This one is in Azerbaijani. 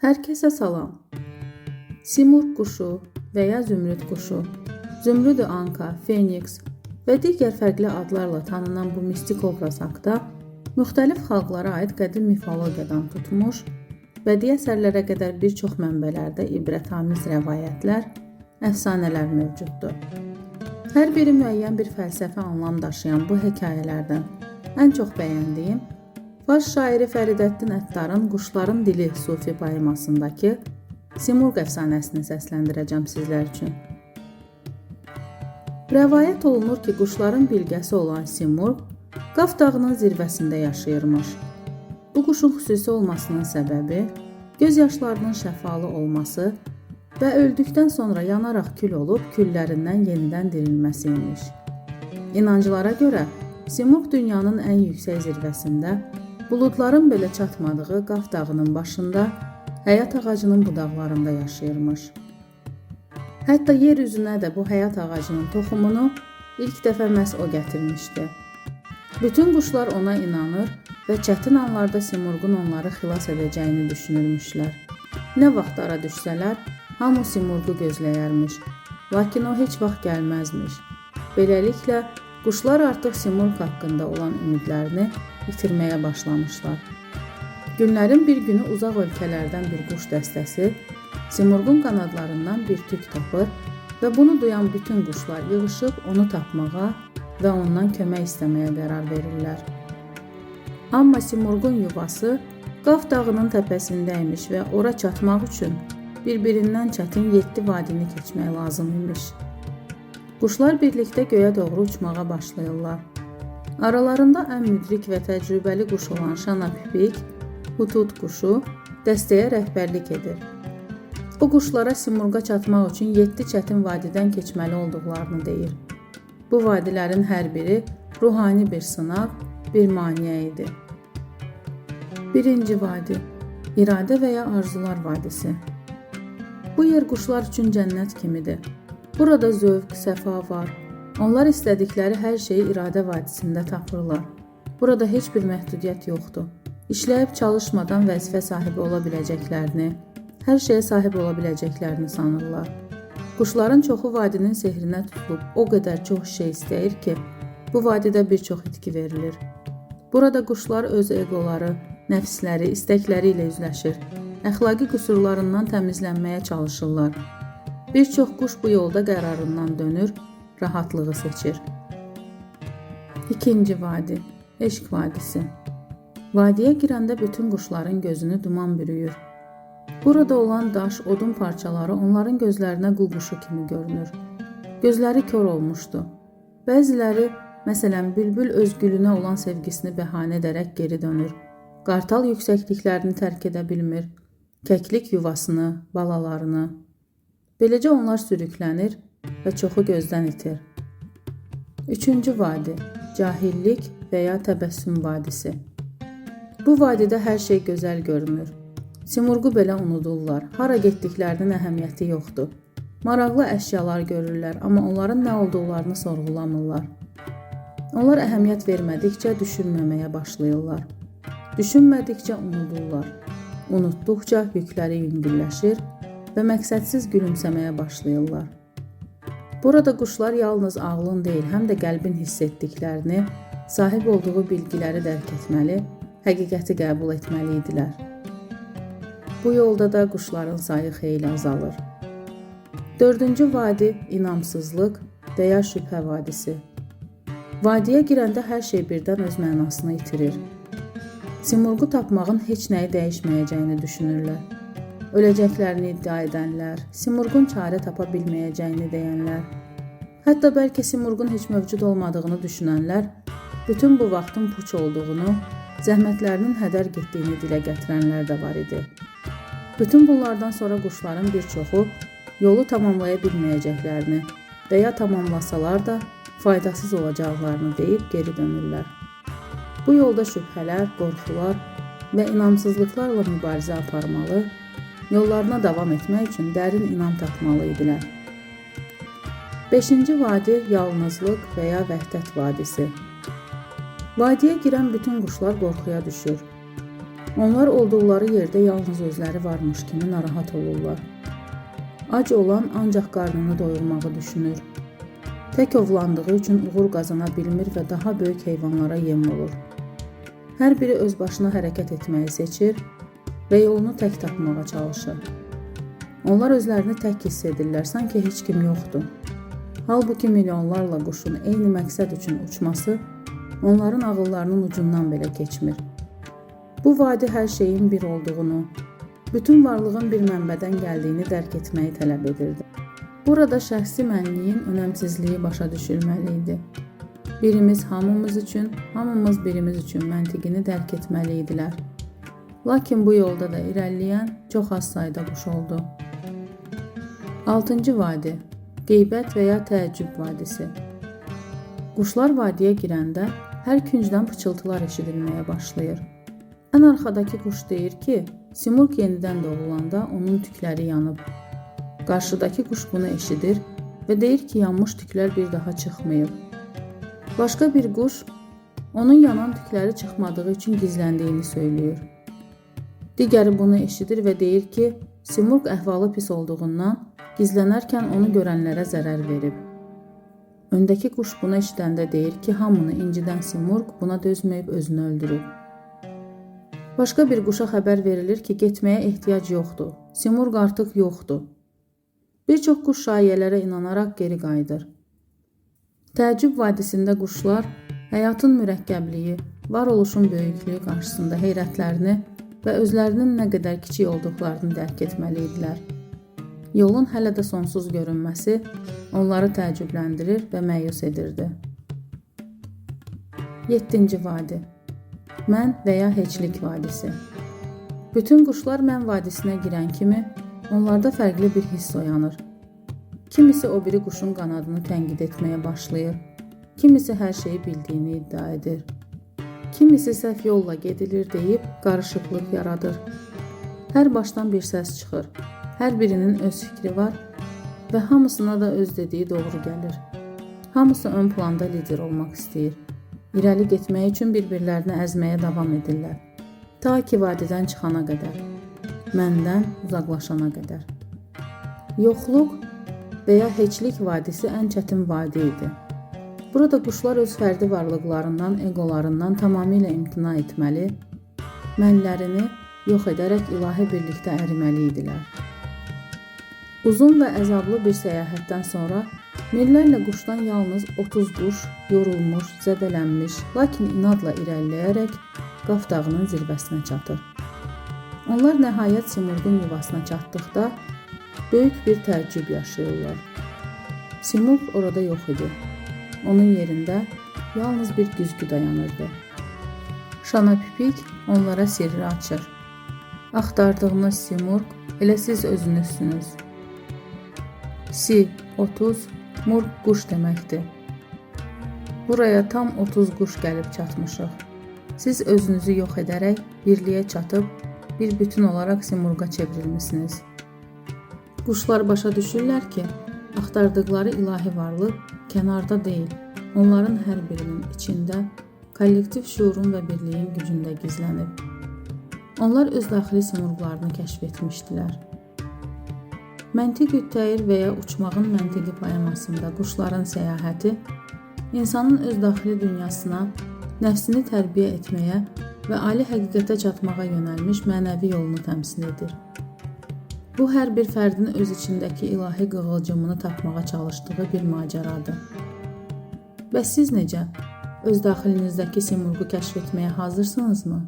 Herkese salam. Simurq quşu və ya zümrüd quşu, zümrüd anka, feniks və digər fərqli adlarla tanınan bu mistik obraz haqqında müxtəlif xalqlara aid qədim mifologiyadan tutmuş, bədii əsərlərə qədər bir çox mənbələrdə ibrətamiz rəvayətlər, əfsanələr mövcuddur. Hər biri müəyyən bir fəlsəfi anlam daşıyan bu hekayələrdən ən çox bəyəndiyim Fars şairi Fəridəddin Əttarın Quşların Dili sufi poemasındakı Simurq əfsanəsini səsləndirəcəm sizlər üçün. Rəvayət olunur ki, quşların bilgəsi olan Simurq Qaf dağının zirvəsində yaşayırmış. Bu quşun xüsusi olmasının səbəbi göz yaşlarının şəfalı olması və öldükdən sonra yanaraq kül olub küllərindən yenidən dirilməsi imiş. İnancılara görə Simurq dünyanın ən yüksək zirvəsində, buludların belə çatmadığı Qaf dağının başında, həyat ağacının budaqlarında yaşayırmış. Hətta yer üzünə də bu həyat ağacının toxumunu ilk dəfə məhz o gətirmişdi. Bütün quşlar ona inanır və çətin anlarda Simurqun onları xilas edəcəyini düşünürmüşlər. Nə vaxt ara düşsələr, hamı Simurqu gözləyərmiş, lakin o heç vaxt gəlməzmiş. Beləliklə, quşlar artıq Simurq haqqında olan ümidlərini itirməyə başlamışlar. Günlərin bir günü uzaq ölkələrdən bir quş dəstəsi Simurqun qanadlarından bir tük tapır və bunu duyan bütün quşlar yığışıb onu tapmağa və ondan kömək istəməyə qərar verirlər. Amma Simurqun yuvası Qaf dağının təpəsindəymiş və ora çatmaq üçün bir-birindən çətin 7 vadini keçmək lazım imiş. Quşlar birlikdə göyə doğru uçmağa başlayırlar. Aralarında ən müdrik və təcrübəli quş olan Şanapipik, Hudhud quşu dəstəyə rəhbərlik edir. O quşlara Simurqa çatmaq üçün 7 çətin vadidən keçməli olduqlarını deyir. Bu vadilərin hər biri ruhani bir sınaq, bir maneə idi. Birinci vadi, İradə və ya Arzular vadisi. Bu yer quşlar üçün cənnət kimidir. Burada zövq, səfa var. Onlar istədikləri hər şeyi İradə vadisində tapırlar. Burada heç bir məhdudiyyət yoxdur. İşləyib çalışmadan vəzifə sahibi ola biləcəklərini, hər şeyə sahib ola biləcəklərini sanırlar. Quşların çoxu vadinin sehrinə tutulub o qədər çox şey istəyir ki, bu vadidə bir çox itki verilir. Burada quşlar öz egoları, nəfsləri, istəkləri ilə üzləşir. Əxlaqi qüsurlarından təmizlənməyə çalışırlar. Bir çox quş bu yolda qərarından dönür, rahatlığı seçir. İkinci vadi, Eşq vadisi. Vadiyə girəndə bütün quşların gözünü duman bürüyür. Burada olan daş, odun parçaları onların gözlərinə qul quşu kimi görünür. Gözləri kör olmuşdu. Bəziləri, məsələn, bülbül öz gülünə olan sevgisini bəhanə edərək geri dönür. Qartal yüksəkliklərini tərk edə bilmir. Kəklik yuvasını, balalarını. Beləcə onlar sürüklənir və çoxu gözdən itir. Üçüncü vadi, Cahillik və ya Təbəssüm vadisi. Bu vadidə hər şey gözəl görünür. Simurqu belə unudurlar. Hara getdiklərinin əhəmiyyəti yoxdur. Maraqlı əşyalar görürlər, amma onların nə olduqlarını sorğulamırlar. Onlar əhəmiyyət vermədikcə düşünməməyə başlayırlar. Düşünmədikcə unudurlar. Unutduqca yükləri yüngülləşir və məqsədsiz gülümsəməyə başlayırlar. Burada quşlar yalnız ağlın deyil, həm də qəlbin hiss etdiklərini, sahib olduğu bilgiləri dərk etməli, həqiqəti qəbul etməli idilər. Bu yolda da quşların sayı xeyli azalır. Dördüncü vadi, İnamsızlıq və ya Şübhə vadisi. Vadiyə girəndə hər şey birdən öz mənasını itirir. Simurqu tapmağın heç nəyi dəyişməyəcəyini düşünürlər. Öləcəklərini iddia edənlər, Simurqun çarə tapa bilməyəcəyini deyənlər, hətta bəlkə Simurqun heç mövcud olmadığını düşünənlər, bütün bu vaxtın puç olduğunu, zəhmətlərinin hədər getdiyini dilə gətirənlər də var idi. Bütün bunlardan sonra quşların bir çoxu yolu tamamlaya bilməyəcəklərini və ya tamamlasalar da faydasız olacaqlarını deyib geri dönürlər. Bu yolda şübhələr, qorxular və inamsızlıqlarla mübarizə aparmalı, yollarına davam etmək üçün dərin inam tapmalı idilər. 5-ci vadi, Yalnızlıq və ya Vəhdət vadisi. Vadiyə girən bütün quşlar qorxuya düşür. Onlar olduqları yerdə yalnız özləri varmış kimi narahat olurlar. Ac olan ancaq qarnını doyurmağı düşünür. Tək ovlandığı üçün uğur qazana bilmir və daha böyük heyvanlara yem olur. Hər biri öz başına hərəkət etməyi seçir və yolunu tək tapmağa çalışır. Onlar özlərini tək hiss edirlər, sanki heç kim yoxdur. Halbuki milyonlarla quşun eyni məqsəd üçün uçması onların ağıllarının ucundan belə keçmir. Bu vadi hər şeyin bir olduğunu, bütün varlığın bir mənbədən gəldiyini dərk etməyi tələb edirdi. Burada şəxsi mənliyin önəmsizliyi başa düşülməli idi. Birimiz hamımız üçün, hamımız birimiz üçün məntiqini dərk etməli idilər. Lakin bu yolda da irəliləyən çox az sayda quş oldu. 6-cı vadi, qeybət və ya təəccüb vadisi. Quşlar vadiyə girəndə hər küncdən pıçıltılar eşidilməyə başlayır. Ən arxadakı quş deyir ki, Simurq yenidən doğulanda onun tükləri yanıb. Qarşıdakı quş bunu eşidir və deyir ki, yanmış tüklər bir daha çıxmayıb. Başqa bir quş onun yanan tükləri çıxmadığı üçün gizləndiyini söylüyor. Digəri bunu eşidir və deyir ki, Simurq əhvalı pis olduğundan gizlənərkən onu görənlərə zərər verib. Öndəki quş bunu eşidəndə deyir ki, hamını incidən Simurq buna dözməyib özünü öldürüb. Başqa bir quşa xəbər verilir ki, getməyə ehtiyac yoxdur. Simurq artıq yoxdur. Bir çox quş şayələrə inanaraq geri qayıdır. Təəccüb vadisində quşlar həyatın mürəkkəbliyi, varoluşun böyüklüyü qarşısında heyrətlərini və özlərinin nə qədər kiçik olduqlarını dərk etməli idilər. Yolun hələ də sonsuz görünməsi onları təəccübləndirir və məyus edirdi. 7-ci vadi, mən və ya heçlik vadisi. Bütün quşlar mən vadisinə girən kimi onlarda fərqli bir hiss oyanır. Kimisi o biri quşun qanadını tənqid etməyə başlayır, kimisi hər şeyi bildiyini iddia edir. Kimisi səhv yolla gedilir deyib qarışıqlıq yaradır. Hər başdan bir səs çıxır. Hər birinin öz fikri var və hamısına da öz dediyi doğru gəlir. Hamısı ön planda lider olmaq istəyir. İrəli getmək üçün bir-birlərini əzməyə davam edirlər. Ta ki vadidən çıxana qədər, məndən uzaqlaşana qədər. Yoxluq və ya heçlik vadisi ən çətin vadi idi. Burada quşlar öz fərdi varlıqlarından, egolarından tamamilə imtina etməli, mənlərini yox edərək ilahi birlikdə əriməli idilər. Uzun və əzablı bir səyahətdən sonra minlərlə quşdan yalnız 30 quş yorulmuş, zədələnmiş, lakin inadla irəliləyərək Qaf dağının zirvəsinə çatır. Onlar nəhayət Simurqun yuvasına çatdıqda böyük bir təəccüb yaşayırlar. Simurq orada yox idi. Onun yerində yalnız bir güzgü dayanırdı. Şanapipik onlara sirri açır. Axtardığınız Simurq elə siz özünüzsünüz. Si, 30, Murq quş deməkdir. Buraya tam 30 quş gəlib çatmışıq. Siz özünüzü yox edərək birliyə çatıb, bir bütün olaraq Simurqa çevrilmisiniz. Quşlar başa düşürlər ki, axtardıqları ilahi varlıq kənarda deyil, onların hər birinin içində, kollektiv şuurun və birliyin gücündə gizlənib. Onlar öz daxili Simurqlarını kəşf etmişdilər. Məntiq-ü-Təyir və ya Uçmağın məntiqi poemasında quşların səyahəti insanın öz daxili dünyasına, nəfsini tərbiyə etməyə və ali həqiqətə çatmağa yönəlmiş mənəvi yolunu təmsil edir. Bu, hər bir fərdin öz içindəki ilahi qığılcımını tapmağa çalışdığı bir macəradır. Bəs siz necə? Öz daxilinizdəki Simurqu kəşf etməyə hazırsınızmı?